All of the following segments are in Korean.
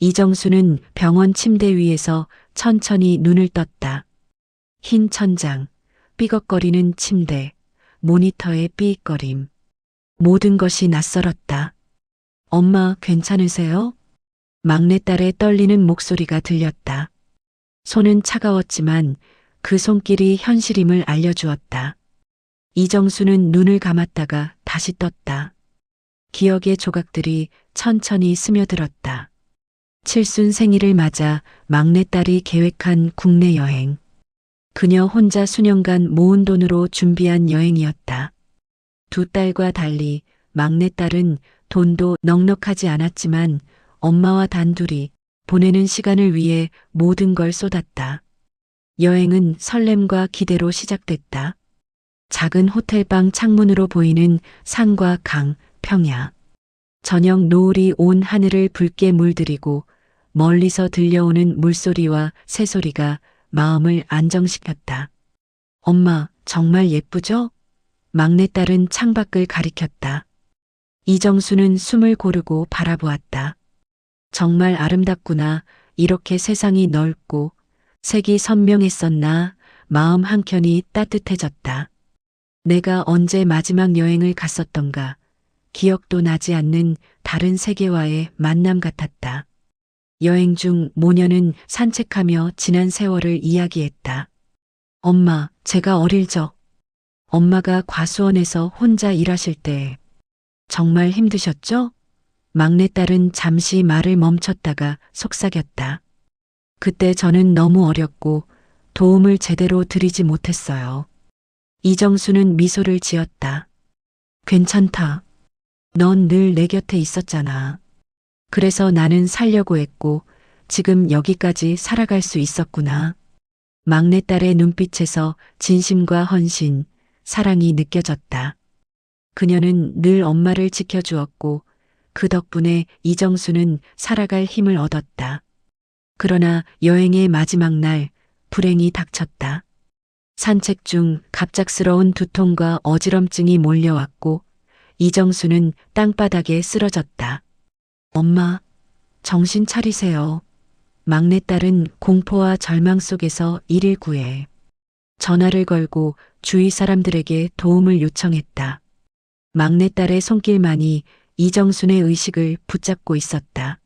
이정수는 병원 침대 위에서 천천히 눈을 떴다. 흰 천장, 삐걱거리는 침대, 모니터의 삐익거림. 모든 것이 낯설었다. 엄마, 괜찮으세요? 막내딸의 떨리는 목소리가 들렸다. 손은 차가웠지만 그 손길이 현실임을 알려주었다. 이정수는 눈을 감았다가 다시 떴다. 기억의 조각들이 천천히 스며들었다. 칠순 생일을 맞아 막내딸이 계획한 국내 여행. 그녀 혼자 수년간 모은 돈으로 준비한 여행이었다. 두 딸과 달리 막내딸은 돈도 넉넉하지 않았지만 엄마와 단둘이 보내는 시간을 위해 모든 걸 쏟았다. 여행은 설렘과 기대로 시작됐다. 작은 호텔방 창문으로 보이는 산과 강, 평야. 저녁 노을이 온 하늘을 붉게 물들이고 멀리서 들려오는 물소리와 새소리가 마음을 안정시켰다. 엄마, 정말 예쁘죠? 막내딸은 창밖을 가리켰다. 이정수는 숨을 고르고 바라보았다. 정말 아름답구나. 이렇게 세상이 넓고 색이 선명했었나. 마음 한켠이 따뜻해졌다. 내가 언제 마지막 여행을 갔었던가. 기억도 나지 않는 다른 세계와의 만남 같았다. 여행 중 모녀는 산책하며 지난 세월을 이야기했다. 엄마, 제가 어릴 적 엄마가 과수원에서 혼자 일하실 때 정말 힘드셨죠? 막내딸은 잠시 말을 멈췄다가 속삭였다. 그때 저는 너무 어렸고 도움을 제대로 드리지 못했어요. 이정수는 미소를 지었다. 괜찮다. 넌 늘 내 곁에 있었잖아. 그래서 나는 살려고 했고 지금 여기까지 살아갈 수 있었구나. 막내딸의 눈빛에서 진심과 헌신, 사랑이 느껴졌다. 그녀는 늘 엄마를 지켜주었고 그 덕분에 이정수는 살아갈 힘을 얻었다. 그러나 여행의 마지막 날 불행이 닥쳤다. 산책 중 갑작스러운 두통과 어지럼증이 몰려왔고 이정수는 땅바닥에 쓰러졌다. 엄마, 정신 차리세요. 막내딸은 공포와 절망 속에서 119에 전화를 걸고 주위 사람들에게 도움을 요청했다. 막내딸의 손길만이 이정순의 의식을 붙잡고 있었다.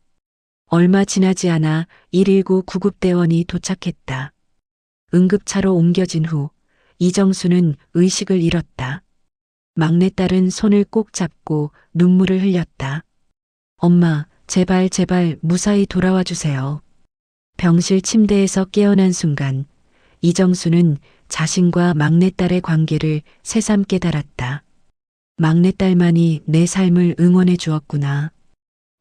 얼마 지나지 않아 119 구급대원이 도착했다. 응급차로 옮겨진 후 이정수는 의식을 잃었다. 막내딸은 손을 꼭 잡고 눈물을 흘렸다. 엄마, 제발 무사히 돌아와 주세요. 병실 침대에서 깨어난 순간 이정수는 자신과 막내딸의 관계를 새삼 깨달았다. 막내딸만이 내 삶을 응원해 주었구나.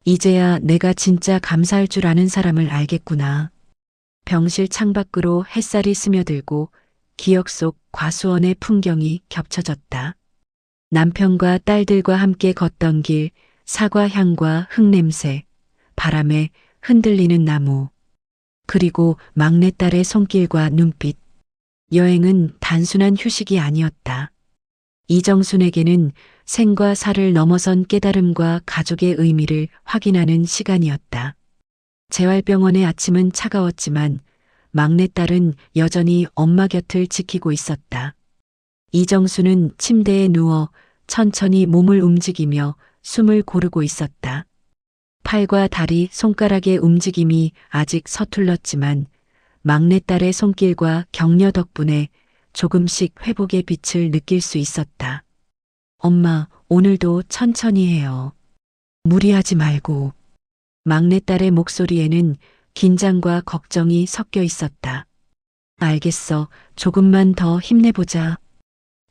이제야 내가 진짜 감사할 줄 아는 사람을 알겠구나. 병실 창밖으로 햇살이 스며들고 기억 속 과수원의 풍경이 겹쳐졌다. 남편과 딸들과 함께 걷던 길, 사과 향과 흙냄새, 바람에 흔들리는 나무, 그리고 막내딸의 손길과 눈빛. 여행은 단순한 휴식이 아니었다. 이정순에게는 생과 사를 넘어선 깨달음과 가족의 의미를 확인하는 시간이었다. 재활병원의 아침은 차가웠지만 막내딸은 여전히 엄마 곁을 지키고 있었다. 이정수는 침대에 누워 천천히 몸을 움직이며 숨을 고르고 있었다. 팔과 다리, 손가락의 움직임이 아직 서툴렀지만 막내딸의 손길과 격려 덕분에 조금씩 회복의 빛을 느낄 수 있었다. 엄마, 오늘도 천천히 해요. 무리하지 말고. 막내딸의 목소리에는 긴장과 걱정이 섞여 있었다. 알겠어. 조금만 더 힘내보자.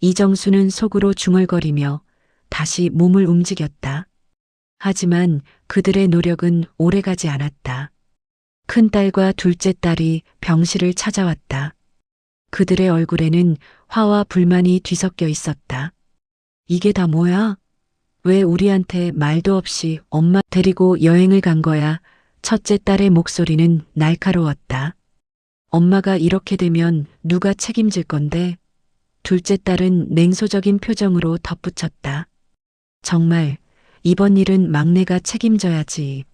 이정수는 속으로 중얼거리며 다시 몸을 움직였다. 하지만 그들의 노력은 오래가지 않았다. 큰딸과 둘째 딸이 병실을 찾아왔다. 그들의 얼굴에는 화와 불만이 뒤섞여 있었다. 이게 다 뭐야? 왜 우리한테 말도 없이 엄마 데리고 여행을 간 거야? 첫째 딸의 목소리는 날카로웠다. 엄마가 이렇게 되면 누가 책임질 건데? 둘째 딸은 냉소적인 표정으로 덧붙였다. 정말 이번 일은 막내가 책임져야지.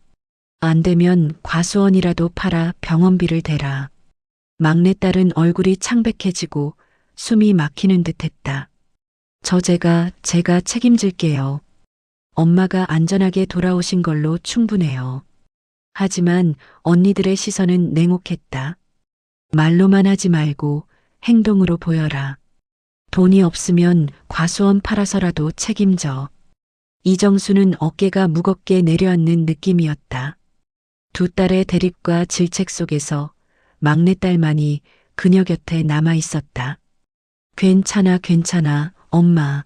안 되면 과수원이라도 팔아 병원비를 대라. 막내딸은 얼굴이 창백해지고 숨이 막히는 듯 했다. 제가 책임질게요. 엄마가 안전하게 돌아오신 걸로 충분해요. 하지만 언니들의 시선은 냉혹했다. 말로만 하지 말고 행동으로 보여라. 돈이 없으면 과수원 팔아서라도 책임져. 이정수는 어깨가 무겁게 내려앉는 느낌이었다. 두 딸의 대립과 질책 속에서 막내딸만이 그녀 곁에 남아 있었다. 괜찮아, 엄마.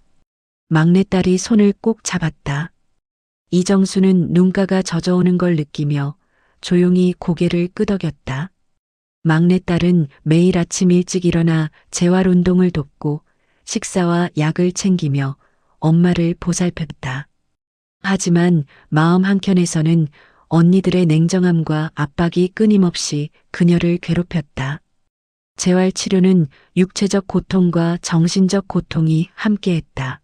막내딸이 손을 꼭 잡았다. 이정수는 눈가가 젖어오는 걸 느끼며 조용히 고개를 끄덕였다. 막내딸은 매일 아침 일찍 일어나 재활 운동을 돕고 식사와 약을 챙기며 엄마를 보살폈다. 하지만 마음 한켠에서는 언니들의 냉정함과 압박이 끊임없이 그녀를 괴롭혔다. 재활 치료는 육체적 고통과 정신적 고통이 함께했다.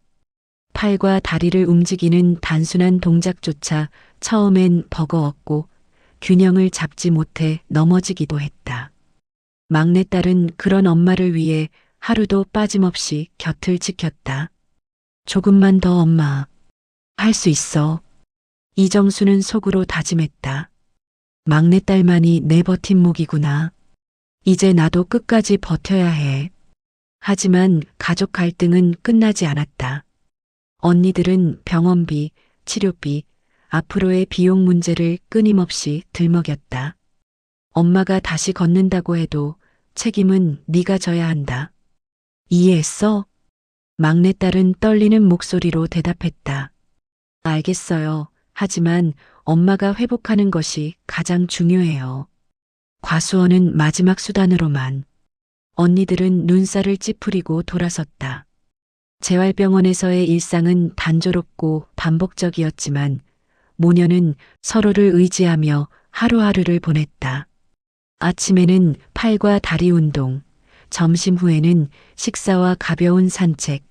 팔과 다리를 움직이는 단순한 동작조차 처음엔 버거웠고 균형을 잡지 못해 넘어지기도 했다. 막내딸은 그런 엄마를 위해 하루도 빠짐없이 곁을 지켰다. 조금만 더 엄마. 할 수 있어. 이정수는 속으로 다짐했다. 막내딸만이 내 버팀목이구나. 이제 나도 끝까지 버텨야 해. 하지만 가족 갈등은 끝나지 않았다. 언니들은 병원비, 치료비, 앞으로의 비용 문제를 끊임없이 들먹였다. 엄마가 다시 걷는다고 해도 책임은 네가 져야 한다. 이해했어? 막내딸은 떨리는 목소리로 대답했다. 알겠어요. 하지만 엄마가 회복하는 것이 가장 중요해요. 과수원은 마지막 수단으로만. 언니들은 눈살을 찌푸리고 돌아섰다. 재활병원에서의 일상은 단조롭고 반복적이었지만 모녀는 서로를 의지하며 하루하루를 보냈다. 아침에는 팔과 다리 운동, 점심 후에는 식사와 가벼운 산책,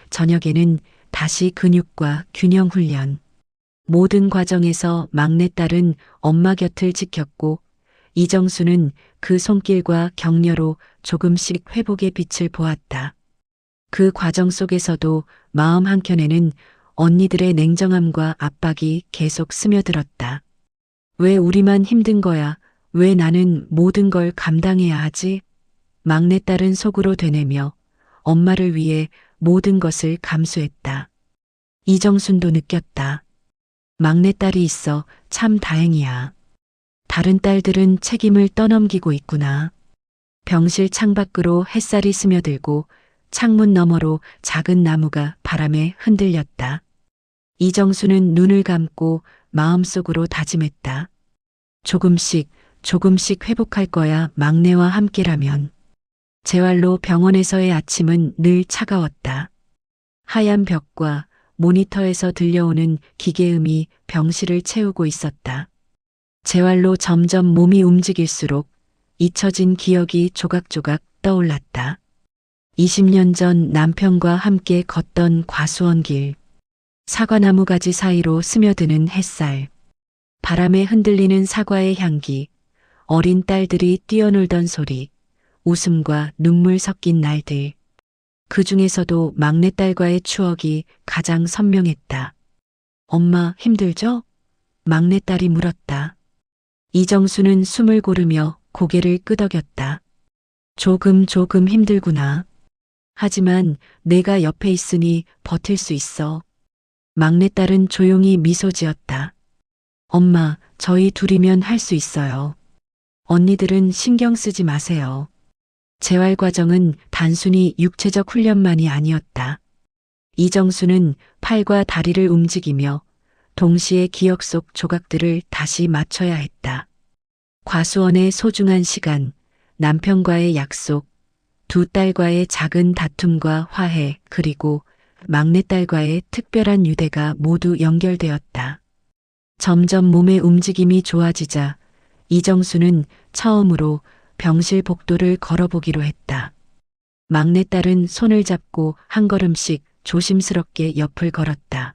저녁에는 다시 근육과 균형 훈련. 모든 과정에서 막내딸은 엄마 곁을 지켰고 이정수는 그 손길과 격려로 조금씩 회복의 빛을 보았다. 그 과정 속에서도 마음 한켠에는 언니들의 냉정함과 압박이 계속 스며들었다. 왜 우리만 힘든 거야? 왜 나는 모든 걸 감당해야 하지? 막내딸은 속으로 되뇌며 엄마를 위해 모든 것을 감수했다. 이정순도 느꼈다. 막내딸이 있어 참 다행이야. 다른 딸들은 책임을 떠넘기고 있구나. 병실 창밖으로 햇살이 스며들고 창문 너머로 작은 나무가 바람에 흔들렸다. 이정수는 눈을 감고 마음속으로 다짐했다. 조금씩 회복할 거야, 막내와 함께라면. 재활로 병원에서의 아침은 늘 차가웠다. 하얀 벽과 모니터에서 들려오는 기계음이 병실을 채우고 있었다. 재활로 점점 몸이 움직일수록 잊혀진 기억이 조각조각 떠올랐다. 20년 전 남편과 함께 걷던 과수원 길. 사과나무 가지 사이로 스며드는 햇살. 바람에 흔들리는 사과의 향기. 어린 딸들이 뛰어놀던 소리. 웃음과 눈물 섞인 날들. 그 중에서도 막내딸과의 추억이 가장 선명했다. 엄마 힘들죠? 막내딸이 물었다. 이정수는 숨을 고르며 고개를 끄덕였다. 조금 힘들구나. 하지만 내가 옆에 있으니 버틸 수 있어. 막내딸은 조용히 미소 지었다. 엄마, 저희 둘이면 할 수 있어요. 언니들은 신경 쓰지 마세요. 재활 과정은 단순히 육체적 훈련만이 아니었다. 이정수는 팔과 다리를 움직이며 동시에 기억 속 조각들을 다시 맞춰야 했다. 과수원의 소중한 시간, 남편과의 약속, 두 딸과의 작은 다툼과 화해, 그리고 막내딸과의 특별한 유대가 모두 연결되었다. 점점 몸의 움직임이 좋아지자 이정수는 처음으로 병실 복도를 걸어보기로 했다. 막내딸은 손을 잡고 한 걸음씩 조심스럽게 옆을 걸었다.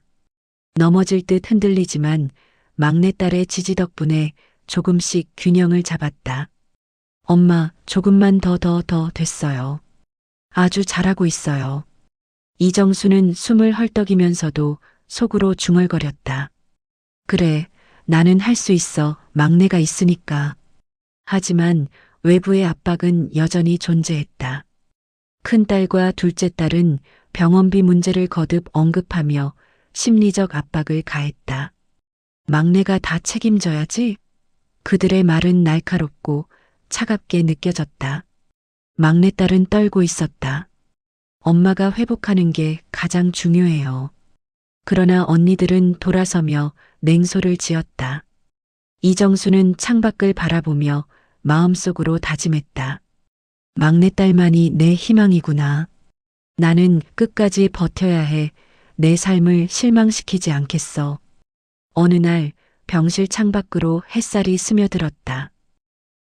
넘어질 듯 흔들리지만 막내딸의 지지 덕분에 조금씩 균형을 잡았다. 엄마, 조금만 더 됐어요. 아주 잘하고 있어요. 이정수는 숨을 헐떡이면서도 속으로 중얼거렸다. 그래, 나는 할 수 있어. 막내가 있으니까. 하지만 외부의 압박은 여전히 존재했다. 큰딸과 둘째 딸은 병원비 문제를 거듭 언급하며 심리적 압박을 가했다. 막내가 다 책임져야지. 그들의 말은 날카롭고 차갑게 느껴졌다. 막내딸은 떨고 있었다. 엄마가 회복하는 게 가장 중요해요. 그러나 언니들은 돌아서며 냉소를 지었다. 이정수는 창밖을 바라보며 마음속으로 다짐했다. 막내딸만이 내 희망이구나. 나는 끝까지 버텨야 해. 내 삶을 실망시키지 않겠어. 어느 날 병실 창밖으로 햇살이 스며들었다.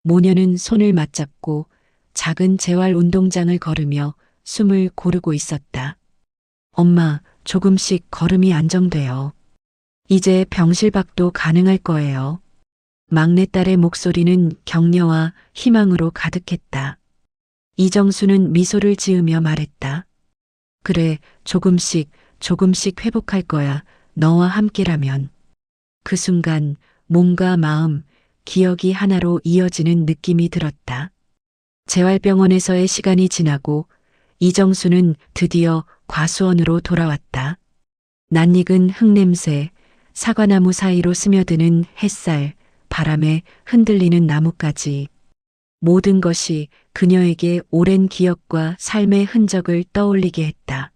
모녀는 손을 맞잡고 작은 재활 운동장을 걸으며 숨을 고르고 있었다. 엄마, 조금씩 걸음이 안정돼요. 이제 병실 밖도 가능할 거예요. 막내딸의 목소리는 격려와 희망으로 가득했다. 이정수는 미소를 지으며 말했다. 그래, 조금씩 회복할 거야. 너와 함께라면. 그 순간 몸과 마음, 기억이 하나로 이어지는 느낌이 들었다. 재활병원에서의 시간이 지나고 이정수는 드디어 과수원으로 돌아왔다. 낯익은 흙냄새, 사과나무 사이로 스며드는 햇살, 바람에 흔들리는 나뭇가지. 모든 것이 그녀에게 오랜 기억과 삶의 흔적을 떠올리게 했다.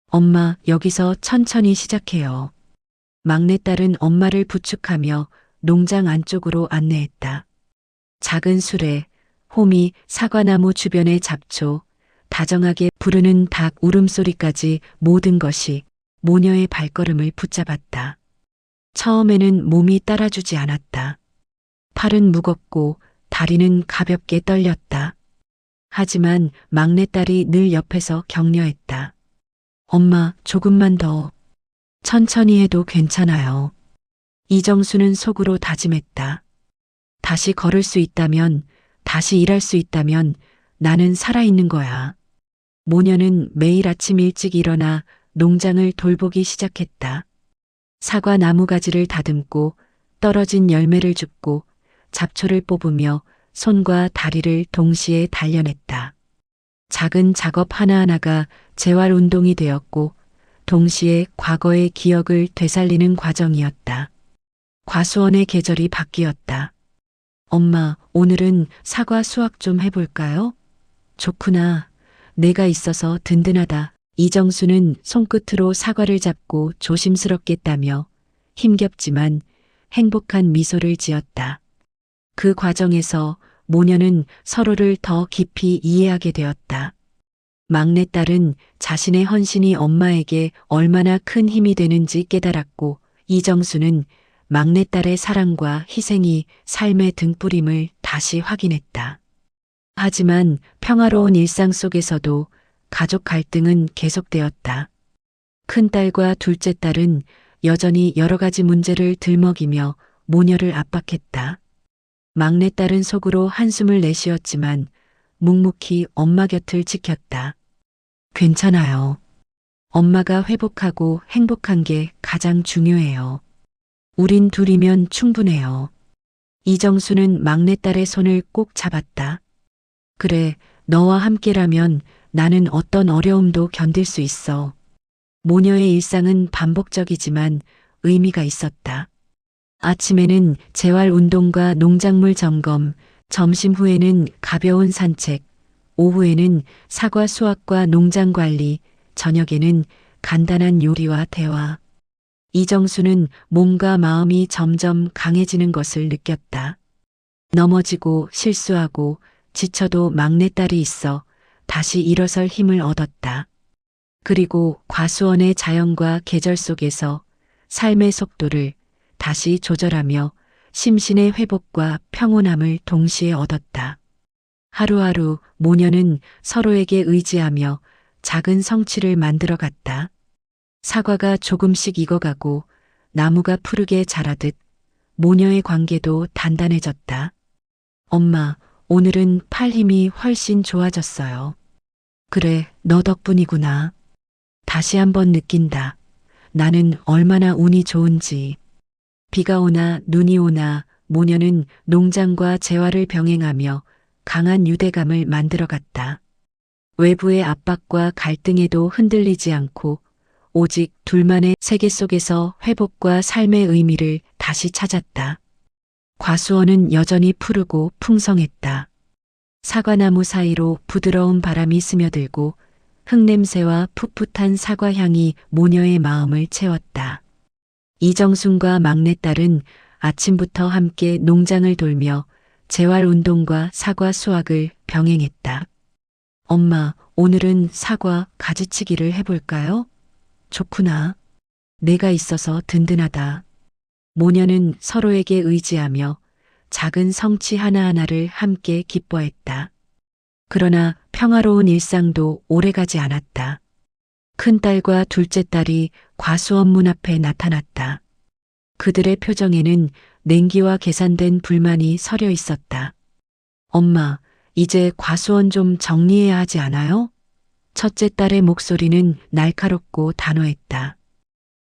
엄마, 여기서 천천히 시작해요. 막내딸은 엄마를 부축하며 농장 안쪽으로 안내했다. 작은 수레, 호미, 사과나무 주변의 잡초, 다정하게 부르는 닭 울음소리까지 모든 것이 모녀의 발걸음을 붙잡았다. 처음에는 몸이 따라주지 않았다. 팔은 무겁고 다리는 가볍게 떨렸다. 하지만 막내딸이 늘 옆에서 격려했다. 엄마, 조금만 더. 천천히 해도 괜찮아요. 이정수는 속으로 다짐했다. 다시 걸을 수 있다면, 다시 일할 수 있다면 나는 살아있는 거야. 모녀는 매일 아침 일찍 일어나 농장을 돌보기 시작했다. 사과 나무가지를 다듬고 떨어진 열매를 줍고 잡초를 뽑으며 손과 다리를 동시에 단련했다. 작은 작업 하나하나가 재활 운동이 되었고 동시에 과거의 기억을 되살리는 과정이었다. 과수원의 계절이 바뀌었다. 엄마, 오늘은 사과 수확 좀 해볼까요? 좋구나. 내가 있어서 든든하다. 이정수는 손끝으로 사과를 잡고 조심스럽게 따며 힘겹지만 행복한 미소를 지었다. 그 과정에서 모녀는 서로를 더 깊이 이해하게 되었다. 막내딸은 자신의 헌신이 엄마에게 얼마나 큰 힘이 되는지 깨달았고 이정수는 막내딸의 사랑과 희생이 삶의 등불임을 다시 확인했다. 하지만 평화로운 일상 속에서도 가족 갈등은 계속되었다. 큰딸과 둘째 딸은 여전히 여러 가지 문제를 들먹이며 모녀를 압박했다. 막내딸은 속으로 한숨을 내쉬었지만 묵묵히 엄마 곁을 지켰다. 괜찮아요. 엄마가 회복하고 행복한 게 가장 중요해요. 우린 둘이면 충분해요. 이정수는 막내딸의 손을 꼭 잡았다. 그래, 너와 함께라면 나는 어떤 어려움도 견딜 수 있어. 모녀의 일상은 반복적이지만 의미가 있었다. 아침에는 재활 운동과 농작물 점검, 점심 후에는 가벼운 산책, 오후에는 사과 수확과 농장 관리, 저녁에는 간단한 요리와 대화. 이정수는 몸과 마음이 점점 강해지는 것을 느꼈다. 넘어지고 실수하고 지쳐도 막내딸이 있어 다시 일어설 힘을 얻었다. 그리고 과수원의 자연과 계절 속에서 삶의 속도를 다시 조절하며 심신의 회복과 평온함을 동시에 얻었다. 하루하루 모녀는 서로에게 의지하며 작은 성취를 만들어갔다. 사과가 조금씩 익어가고 나무가 푸르게 자라듯 모녀의 관계도 단단해졌다. 엄마, 오늘은 팔 힘이 훨씬 좋아졌어요. 그래, 너 덕분이구나. 다시 한번 느낀다. 나는 얼마나 운이 좋은지. 비가 오나 눈이 오나 모녀는 농장과 재활을 병행하며 강한 유대감을 만들어갔다. 외부의 압박과 갈등에도 흔들리지 않고 오직 둘만의 세계 속에서 회복과 삶의 의미를 다시 찾았다. 과수원은 여전히 푸르고 풍성했다. 사과나무 사이로 부드러운 바람이 스며들고 흙냄새와 풋풋한 사과향이 모녀의 마음을 채웠다. 이정순과 막내딸은 아침부터 함께 농장을 돌며 재활운동과 사과 수확을 병행했다. 엄마, 오늘은 사과 가지치기를 해볼까요? 좋구나. 내가 있어서 든든하다. 모녀는 서로에게 의지하며 작은 성취 하나하나를 함께 기뻐했다. 그러나 평화로운 일상도 오래가지 않았다. 큰딸과 둘째 딸이 과수원 문 앞에 나타났다. 그들의 표정에는 냉기와 계산된 불만이 서려 있었다. 엄마, 이제 과수원 좀 정리해야 하지 않아요? 첫째 딸의 목소리는 날카롭고 단호했다.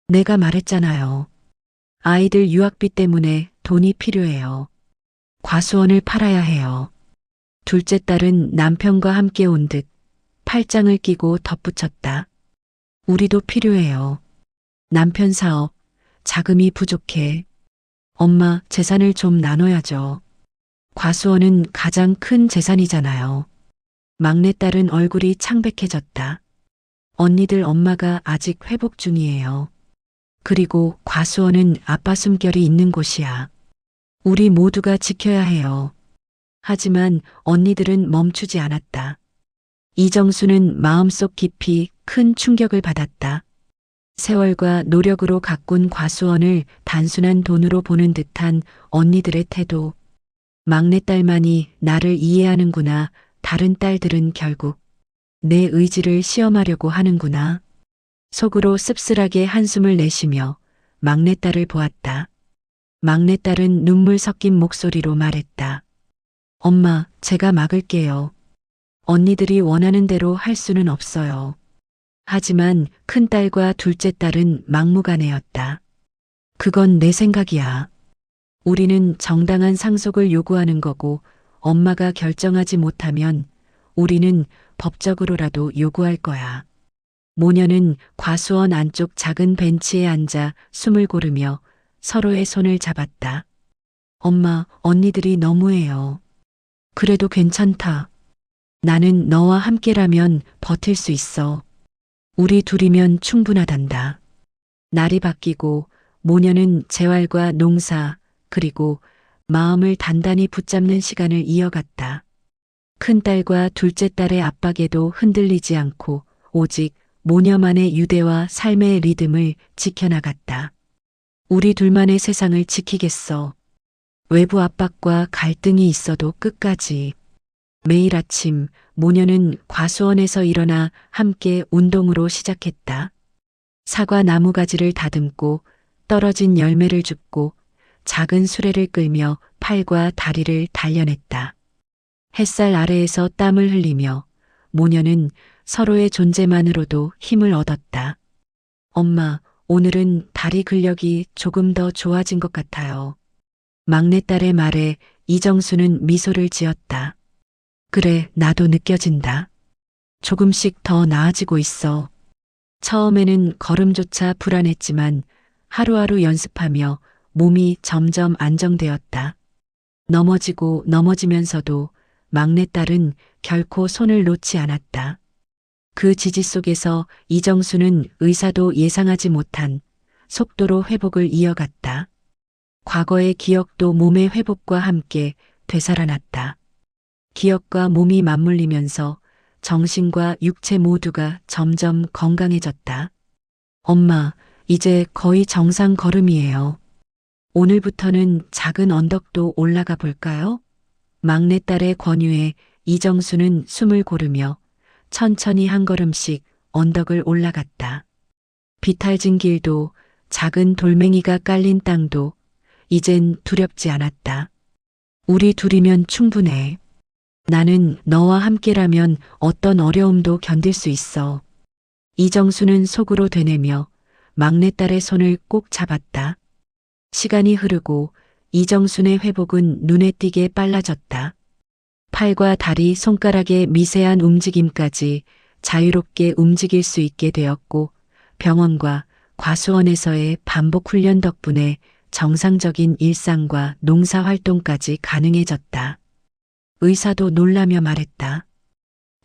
내가 말했잖아요. 아이들 유학비 때문에 돈이 필요해요. 과수원을 팔아야 해요. 둘째 딸은 남편과 함께 온 듯 팔짱을 끼고 덧붙였다. 우리도 필요해요. 남편 사업, 자금이 부족해. 엄마, 재산을 좀 나눠야죠. 과수원은 가장 큰 재산이잖아요. 막내딸은 얼굴이 창백해졌다. 언니들 엄마가 아직 회복 중이에요. 그리고 과수원은 아빠 숨결이 있는 곳이야. 우리 모두가 지켜야 해요. 하지만 언니들은 멈추지 않았다. 이정수는 마음속 깊이 큰 충격을 받았다. 세월과 노력으로 가꾼 과수원을 단순한 돈으로 보는 듯한 언니들의 태도. 막내딸만이 나를 이해하는구나. 다른 딸들은 결국 내 의지를 시험하려고 하는구나. 속으로 씁쓸하게 한숨을 내쉬며 막내딸을 보았다. 막내딸은 눈물 섞인 목소리로 말했다. 엄마, 제가 막을게요. 언니들이 원하는 대로 할 수는 없어요. 하지만 큰딸과 둘째 딸은 막무가내였다. 그건 내 생각이야. 우리는 정당한 상속을 요구하는 거고 엄마가 결정하지 못하면 우리는 법적으로라도 요구할 거야. 모녀는 과수원 안쪽 작은 벤치에 앉아 숨을 고르며 서로의 손을 잡았다. 엄마, 언니들이 너무해요. 그래도 괜찮다. 나는 너와 함께라면 버틸 수 있어. 우리 둘이면 충분하단다. 날이 바뀌고 모녀는 재활과 농사 그리고 마음을 단단히 붙잡는 시간을 이어갔다. 큰딸과 둘째 딸의 압박에도 흔들리지 않고 오직 모녀만의 유대와 삶의 리듬을 지켜나갔다. 우리 둘만의 세상을 지키겠어. 외부 압박과 갈등이 있어도 끝까지. 매일 아침 모녀는 과수원에서 일어나 함께 운동으로 시작했다. 사과 나무가지를 다듬고 떨어진 열매를 줍고 작은 수레를 끌며 팔과 다리를 단련했다. 햇살 아래에서 땀을 흘리며 모녀는 서로의 존재만으로도 힘을 얻었다. 엄마, 오늘은 다리 근력이 조금 더 좋아진 것 같아요. 막내딸의 말에 이정수는 미소를 지었다. 그래, 나도 느껴진다. 조금씩 더 나아지고 있어. 처음에는 걸음조차 불안했지만 하루하루 연습하며 몸이 점점 안정되었다. 넘어지고 넘어지면서도 막내딸은 결코 손을 놓지 않았다. 그 지지 속에서 이정수는 의사도 예상하지 못한 속도로 회복을 이어갔다. 과거의 기억도 몸의 회복과 함께 되살아났다. 기억과 몸이 맞물리면서 정신과 육체 모두가 점점 건강해졌다. 엄마, 이제 거의 정상 걸음이에요. 오늘부터는 작은 언덕도 올라가 볼까요? 막내딸의 권유에 이정수는 숨을 고르며 천천히 한 걸음씩 언덕을 올라갔다. 비탈진 길도 작은 돌멩이가 깔린 땅도 이젠 두렵지 않았다. 우리 둘이면 충분해. 나는 너와 함께라면 어떤 어려움도 견딜 수 있어. 이정수는 속으로 되뇌며 막내딸의 손을 꼭 잡았다. 시간이 흐르고 이정순의 회복은 눈에 띄게 빨라졌다. 팔과 다리, 손가락의 미세한 움직임까지 자유롭게 움직일 수 있게 되었고 병원과 과수원에서의 반복 훈련 덕분에 정상적인 일상과 농사 활동까지 가능해졌다. 의사도 놀라며 말했다.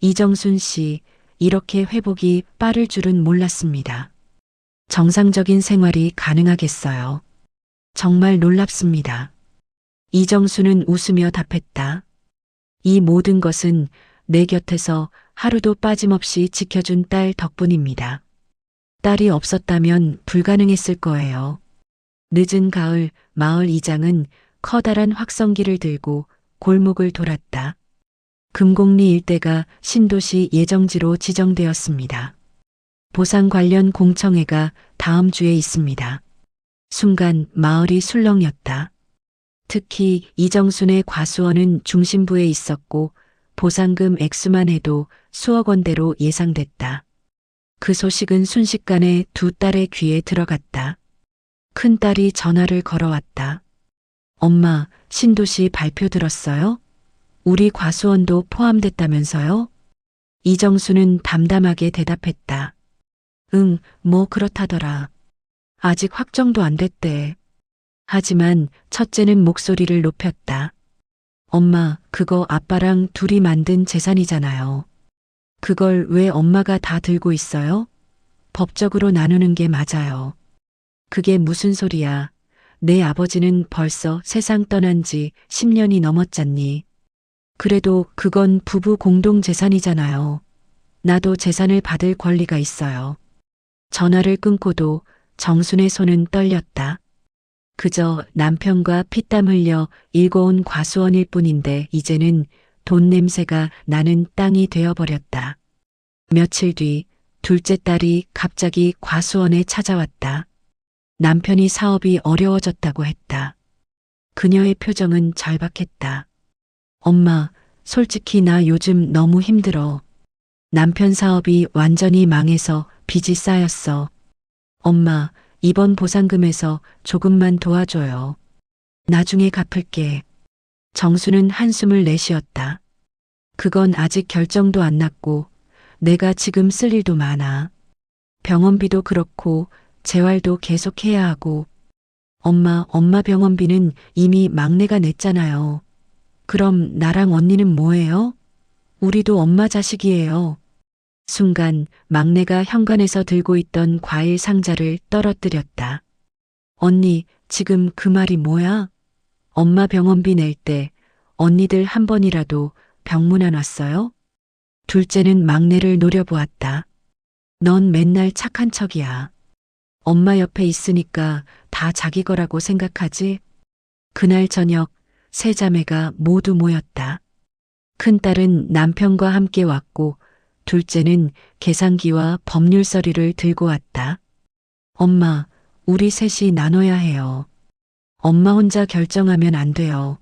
이정순 씨, 이렇게 회복이 빠를 줄은 몰랐습니다. 정상적인 생활이 가능하겠어요. 정말 놀랍습니다. 이정수는 웃으며 답했다. 이 모든 것은 내 곁에서 하루도 빠짐없이 지켜준 딸 덕분입니다. 딸이 없었다면 불가능했을 거예요. 늦은 가을 마을 이장은 커다란 확성기를 들고 골목을 돌았다. 금곡리 일대가 신도시 예정지로 지정되었습니다. 보상 관련 공청회가 다음 주에 있습니다. 순간 마을이 술렁였다. 특히 이정순의 과수원은 중심부에 있었고 보상금 액수만 해도 수억 원대로 예상됐다. 그 소식은 순식간에 두 딸의 귀에 들어갔다. 큰딸이 전화를 걸어왔다. 엄마, 신도시 발표 들었어요? 우리 과수원도 포함됐다면서요? 이정수는 담담하게 대답했다. 응, 뭐 그렇다더라. 아직 확정도 안 됐대. 하지만 첫째는 목소리를 높였다. 엄마, 그거 아빠랑 둘이 만든 재산이잖아요. 그걸 왜 엄마가 다 들고 있어요? 법적으로 나누는 게 맞아요. 그게 무슨 소리야. 내 아버지는 벌써 세상 떠난 지 10년이 넘었잖니. 그래도 그건 부부 공동 재산이잖아요. 나도 재산을 받을 권리가 있어요. 전화를 끊고도 정순의 손은 떨렸다. 그저 남편과 피땀 흘려 일궈온 과수원일 뿐인데 이제는 돈 냄새가 나는 땅이 되어버렸다. 며칠 뒤 둘째 딸이 갑자기 과수원에 찾아왔다. 남편이 사업이 어려워졌다고 했다. 그녀의 표정은 절박했다. 엄마, 솔직히 나 요즘 너무 힘들어. 남편 사업이 완전히 망해서 빚이 쌓였어. 엄마, 이번 보상금에서 조금만 도와줘요. 나중에 갚을게. 정수는 한숨을 내쉬었다. 그건 아직 결정도 안 났고 내가 지금 쓸 일도 많아. 병원비도 그렇고 재활도 계속 해야 하고. 엄마 병원비는 이미 막내가 냈잖아요. 그럼 나랑 언니는 뭐예요? 우리도 엄마 자식이에요. 순간 막내가 현관에서 들고 있던 과일 상자를 떨어뜨렸다. 언니, 지금 그 말이 뭐야? 엄마 병원비 낼 때 언니들 한 번이라도 병문 안 왔어요? 둘째는 막내를 노려보았다. 넌 맨날 착한 척이야. 엄마 옆에 있으니까 다 자기 거라고 생각하지? 그날 저녁 세 자매가 모두 모였다. 큰딸은 남편과 함께 왔고 둘째는 계산기와 법률 서류를 들고 왔다. 엄마, 우리 셋이 나눠야 해요. 엄마 혼자 결정하면 안 돼요.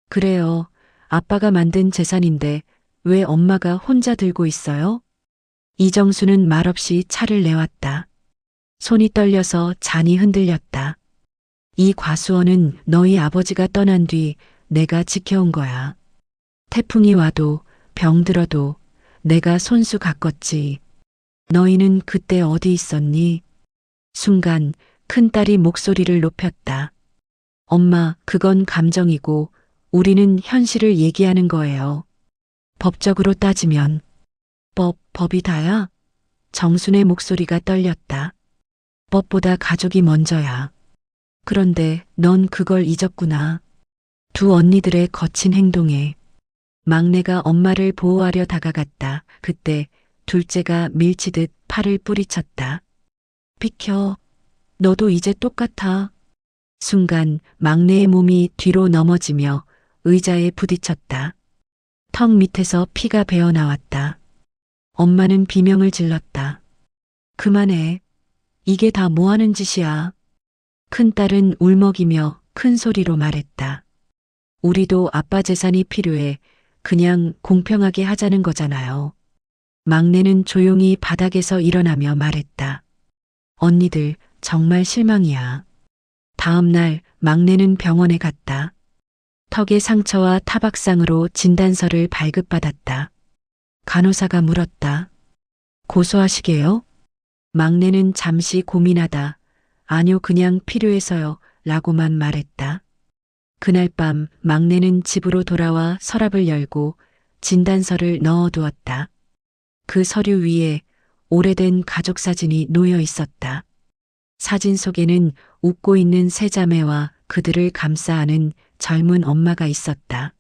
그래요. 아빠가 만든 재산인데 왜 엄마가 혼자 들고 있어요? 이정수는 말없이 차를 내왔다. 손이 떨려서 잔이 흔들렸다. 이 과수원은 너희 아버지가 떠난 뒤 내가 지켜온 거야. 태풍이 와도 병들어도 내가 손수 가꿨지. 너희는 그때 어디 있었니? 순간 큰딸이 목소리를 높였다. 엄마, 그건 감정이고 우리는 현실을 얘기하는 거예요. 법적으로 따지면. 법이 다야? 정순의 목소리가 떨렸다. 법보다 가족이 먼저야. 그런데 넌 그걸 잊었구나. 두 언니들의 거친 행동에. 막내가 엄마를 보호하려 다가갔다. 그때 둘째가 밀치듯 팔을 뿌리쳤다. 비켜. 너도 이제 똑같아. 순간 막내의 몸이 뒤로 넘어지며 의자에 부딪혔다. 턱 밑에서 피가 배어나왔다. 엄마는 비명을 질렀다. 그만해. 이게 다 뭐 하는 짓이야. 큰딸은 울먹이며 큰 소리로 말했다. 우리도 아빠 재산이 필요해. 그냥 공평하게 하자는 거잖아요. 막내는 조용히 바닥에서 일어나며 말했다. 언니들 정말 실망이야. 다음 날 막내는 병원에 갔다. 턱의 상처와 타박상으로 진단서를 발급받았다. 간호사가 물었다. 고소하시게요? 막내는 잠시 고민하다 아니요 그냥 필요해서요 라고만 말했다. 그날 밤 막내는 집으로 돌아와 서랍을 열고 진단서를 넣어두었다. 그 서류 위에 오래된 가족 사진이 놓여 있었다. 사진 속에는 웃고 있는 세 자매와 그들을 감싸 안은 젊은 엄마가 있었다.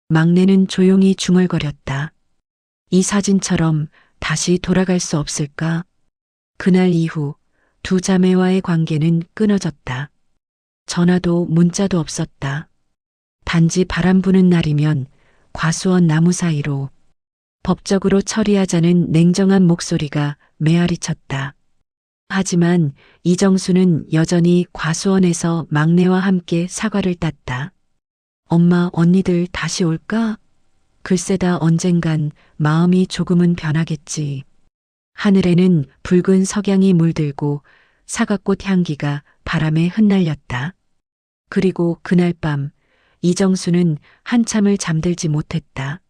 막내는 조용히 중얼거렸다. 이 사진처럼 다시 돌아갈 수 없을까? 그날 이후 두 자매와의 관계는 끊어졌다. 전화도 문자도 없었다. 단지 바람 부는 날이면 과수원 나무 사이로 법적으로 처리하자는 냉정한 목소리가 메아리 쳤다. 하지만 이정수는 여전히 과수원에서 막내와 함께 사과를 땄다. 엄마, 언니들 다시 올까? 글쎄다 언젠간 마음이 조금은 변하겠지. 하늘에는 붉은 석양이 물들고 사과꽃 향기가 바람에 흩날렸다. 그리고 그날 밤 이정수는 한참을 잠들지 못했다.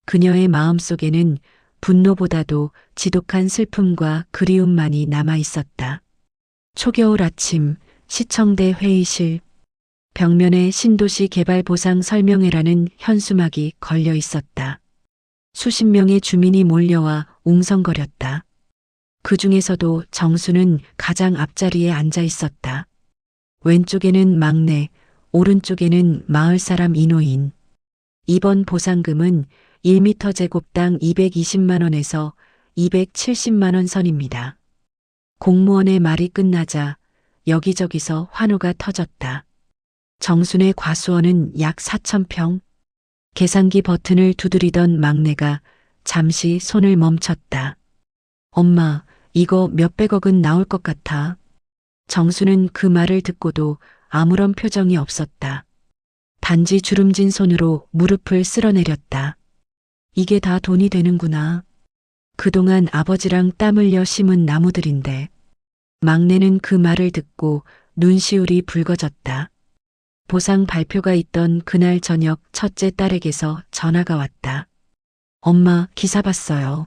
그녀의 마음속에는 분노보다도 지독한 슬픔과 그리움만이 남아 있었다. 초겨울 아침 시청대 회의실 벽면에 신도시 개발 보상 설명회라는 현수막이 걸려 있었다. 수십 명의 주민이 몰려와 웅성거렸다. 그 중에서도 정수는 가장 앞자리에 앉아 있었다. 왼쪽에는 막내, 오른쪽에는 마을 사람 이노인. 이번 보상금은 1m 제곱당 220만 원에서 270만 원 선입니다. 공무원의 말이 끝나자 여기저기서 환호가 터졌다. 정순의 과수원은 약 4,000평. 계산기 버튼을 두드리던 막내가 잠시 손을 멈췄다. 엄마, 이거 몇백억은 나올 것 같아. 정수는 그 말을 듣고도 아무런 표정이 없었다. 단지 주름진 손으로 무릎을 쓸어내렸다. 이게 다 돈이 되는구나. 그동안 아버지랑 땀 흘려 심은 나무들인데. 막내는 그 말을 듣고 눈시울이 붉어졌다. 보상 발표가 있던 그날 저녁 첫째 딸에게서 전화가 왔다. 엄마, 기사 봤어요.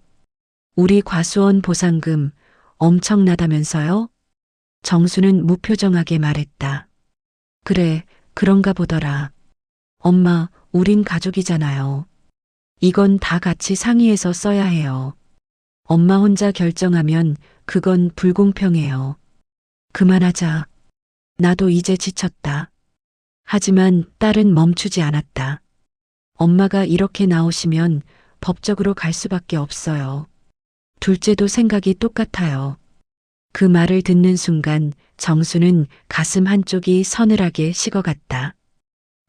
우리 과수원 보상금 엄청나다면서요? 정수는 무표정하게 말했다. 그래, 그런가 보더라. 엄마, 우린 가족이잖아요. 이건 다 같이 상의해서 써야 해요. 엄마 혼자 결정하면 그건 불공평해요. 그만하자. 나도 이제 지쳤다. 하지만 딸은 멈추지 않았다. 엄마가 이렇게 나오시면 법적으로 갈 수밖에 없어요. 둘째도 생각이 똑같아요. 그 말을 듣는 순간 정수는 가슴 한쪽이 서늘하게 식어갔다.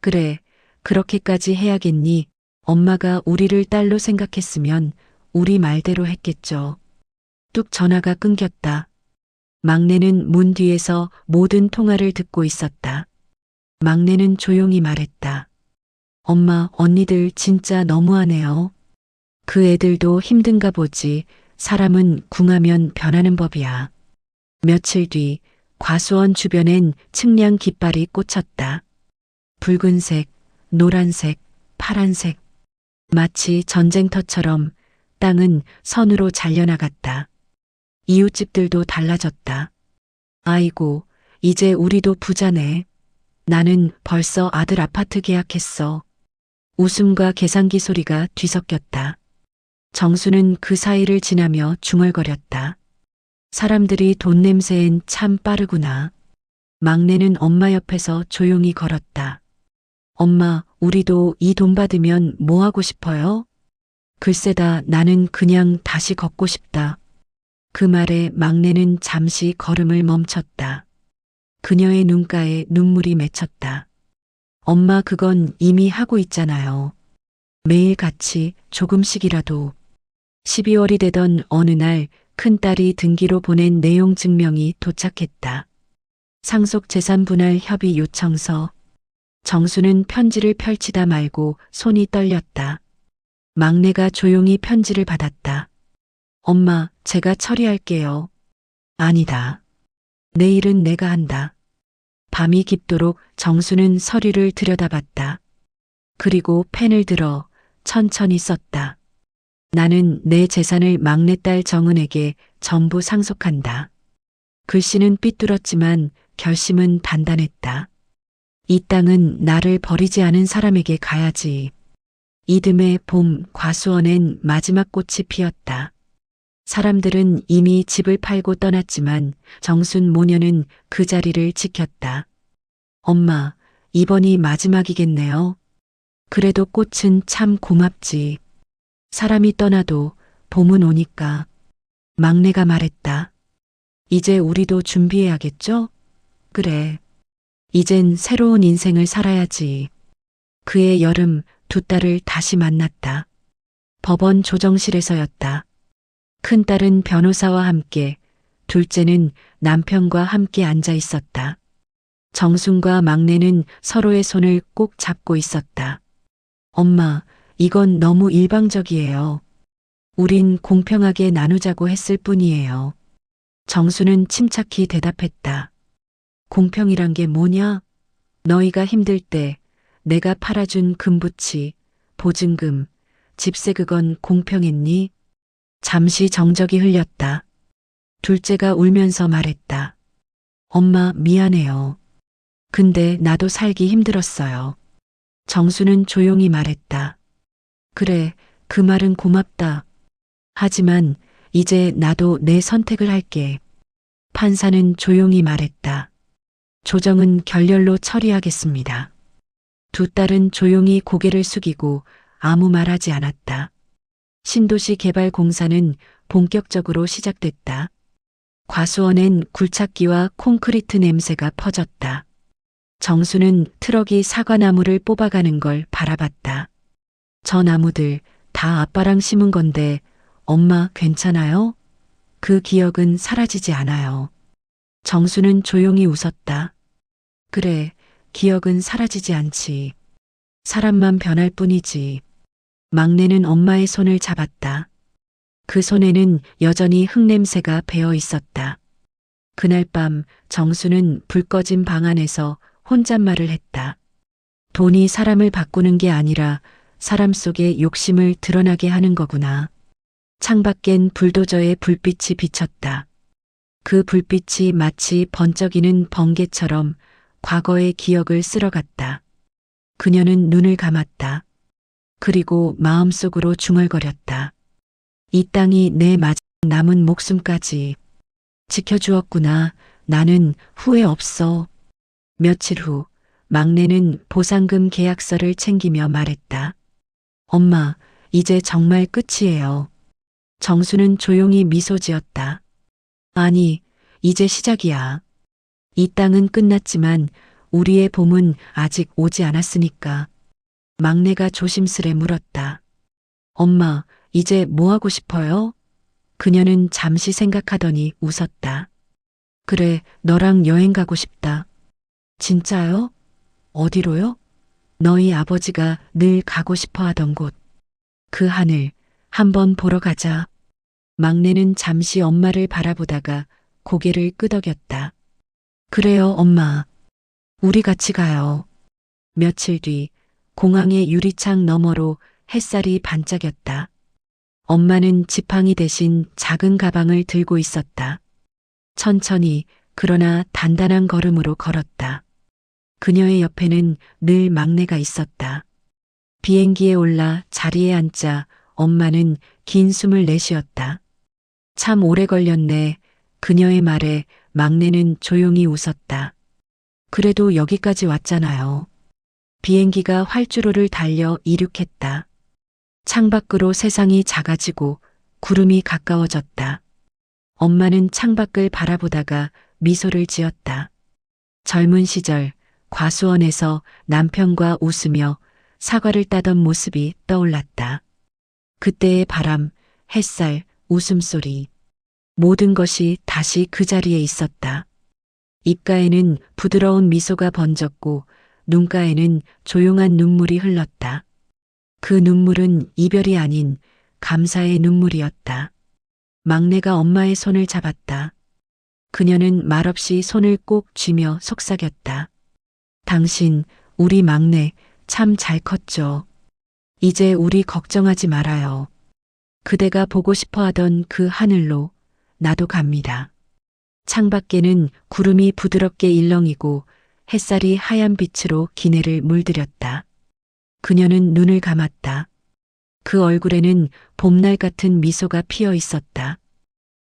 그래, 그렇게까지 해야겠니? 엄마가 우리를 딸로 생각했으면 우리 말대로 했겠죠. 뚝 전화가 끊겼다. 막내는 문 뒤에서 모든 통화를 듣고 있었다. 막내는 조용히 말했다. 엄마, 언니들 진짜 너무하네요. 그 애들도 힘든가 보지. 사람은 궁하면 변하는 법이야. 며칠 뒤 과수원 주변엔 측량 깃발이 꽂혔다. 붉은색, 노란색, 파란색. 마치 전쟁터처럼 땅은 선으로 잘려나갔다. 이웃집들도 달라졌다. 아이고, 이제 우리도 부자네. 나는 벌써 아들 아파트 계약했어. 웃음과 계산기 소리가 뒤섞였다. 정수는 그 사이를 지나며 중얼거렸다. 사람들이 돈 냄새엔 참 빠르구나. 막내는 엄마 옆에서 조용히 걸었다. 엄마, 우리도 이 돈 받으면 뭐 하고 싶어요? 글쎄다, 나는 그냥 다시 걷고 싶다. 그 말에 막내는 잠시 걸음을 멈췄다. 그녀의 눈가에 눈물이 맺혔다. 엄마, 그건 이미 하고 있잖아요. 매일같이 조금씩이라도. 12월이 되던 어느 날 큰딸이 등기로 보낸 내용 증명이 도착했다. 상속재산 분할 협의 요청서. 정수는 편지를 펼치다 말고 손이 떨렸다. 막내가 조용히 편지를 받았다. 엄마, 제가 처리할게요. 아니다. 내일은 내가 한다. 밤이 깊도록 정수는 서류를 들여다봤다. 그리고 펜을 들어 천천히 썼다. 나는 내 재산을 막내딸 정은에게 전부 상속한다. 글씨는 삐뚤었지만 결심은 단단했다. 이 땅은 나를 버리지 않은 사람에게 가야지. 이듬해 봄 과수원엔 마지막 꽃이 피었다. 사람들은 이미 집을 팔고 떠났지만 정순 모녀는 그 자리를 지켰다. 엄마, 이번이 마지막이겠네요. 그래도 꽃은 참 고맙지. 사람이 떠나도 봄은 오니까. 막내가 말했다. 이제 우리도 준비해야겠죠? 그래. 이젠 새로운 인생을 살아야지. 그해 여름 두 딸을 다시 만났다. 법원 조정실에서였다. 큰딸은 변호사와 함께, 둘째는 남편과 함께 앉아 있었다. 정순과 막내는 서로의 손을 꼭 잡고 있었다. 엄마, 이건 너무 일방적이에요. 우린 공평하게 나누자고 했을 뿐이에요. 정수는 침착히 대답했다. 공평이란 게 뭐냐? 너희가 힘들 때 내가 팔아준 금부치, 보증금, 집세 그건 공평했니? 잠시 정적이 흘렸다. 둘째가 울면서 말했다. 엄마 미안해요. 근데 나도 살기 힘들었어요. 정수는 조용히 말했다. 그래, 그 말은 고맙다. 하지만 이제 나도 내 선택을 할게. 판사는 조용히 말했다. 조정은 결렬로 처리하겠습니다. 두 딸은 조용히 고개를 숙이고 아무 말하지 않았다. 신도시 개발 공사는 본격적으로 시작됐다. 과수원엔 굴착기와 콘크리트 냄새가 퍼졌다. 정수는 트럭이 사과나무를 뽑아가는 걸 바라봤다. 저 나무들 다 아빠랑 심은 건데 엄마 괜찮아요? 그 기억은 사라지지 않아요. 정수는 조용히 웃었다. 그래, 기억은 사라지지 않지. 사람만 변할 뿐이지. 막내는 엄마의 손을 잡았다. 그 손에는 여전히 흙냄새가 배어 있었다. 그날 밤 정수는 불 꺼진 방 안에서 혼잣말을 했다. 돈이 사람을 바꾸는 게 아니라 사람 속의 욕심을 드러나게 하는 거구나. 창밖엔 불도저의 불빛이 비쳤다. 그 불빛이 마치 번쩍이는 번개처럼 과거의 기억을 쓸어갔다. 그녀는 눈을 감았다. 그리고 마음속으로 중얼거렸다. 이 땅이 내 마지막 남은 목숨까지 지켜주었구나. 나는 후회 없어. 며칠 후 막내는 보상금 계약서를 챙기며 말했다. 엄마, 이제 정말 끝이에요. 정수는 조용히 미소 지었다. 아니, 이제 시작이야. 이 땅은 끝났지만 우리의 봄은 아직 오지 않았으니까. 막내가 조심스레 물었다. 엄마, 이제 뭐 하고 싶어요? 그녀는 잠시 생각하더니 웃었다. 그래, 너랑 여행 가고 싶다. 진짜요? 어디로요? 너희 아버지가 늘 가고 싶어 하던 곳. 그 하늘, 한번 보러 가자. 막내는 잠시 엄마를 바라보다가 고개를 끄덕였다. 그래요, 엄마. 우리 같이 가요. 며칠 뒤 공항의 유리창 너머로 햇살이 반짝였다. 엄마는 지팡이 대신 작은 가방을 들고 있었다. 천천히 그러나 단단한 걸음으로 걸었다. 그녀의 옆에는 늘 막내가 있었다. 비행기에 올라 자리에 앉자 엄마는 긴 숨을 내쉬었다. 참 오래 걸렸네. 그녀의 말에 막내는 조용히 웃었다. 그래도 여기까지 왔잖아요. 비행기가 활주로를 달려 이륙했다. 창밖으로 세상이 작아지고 구름이 가까워졌다. 엄마는 창밖을 바라보다가 미소를 지었다. 젊은 시절 과수원에서 남편과 웃으며 사과를 따던 모습이 떠올랐다. 그때의 바람, 햇살, 웃음소리, 모든 것이 다시 그 자리에 있었다. 입가에는 부드러운 미소가 번졌고 눈가에는 조용한 눈물이 흘렀다. 그 눈물은 이별이 아닌 감사의 눈물이었다. 막내가 엄마의 손을 잡았다. 그녀는 말없이 손을 꼭 쥐며 속삭였다. 당신, 우리 막내, 참 잘 컸죠. 이제 우리 걱정하지 말아요. 그대가 보고 싶어 하던 그 하늘로 나도 갑니다. 창밖에는 구름이 부드럽게 일렁이고 햇살이 하얀 빛으로 기내를 물들였다. 그녀는 눈을 감았다. 그 얼굴에는 봄날 같은 미소가 피어 있었다.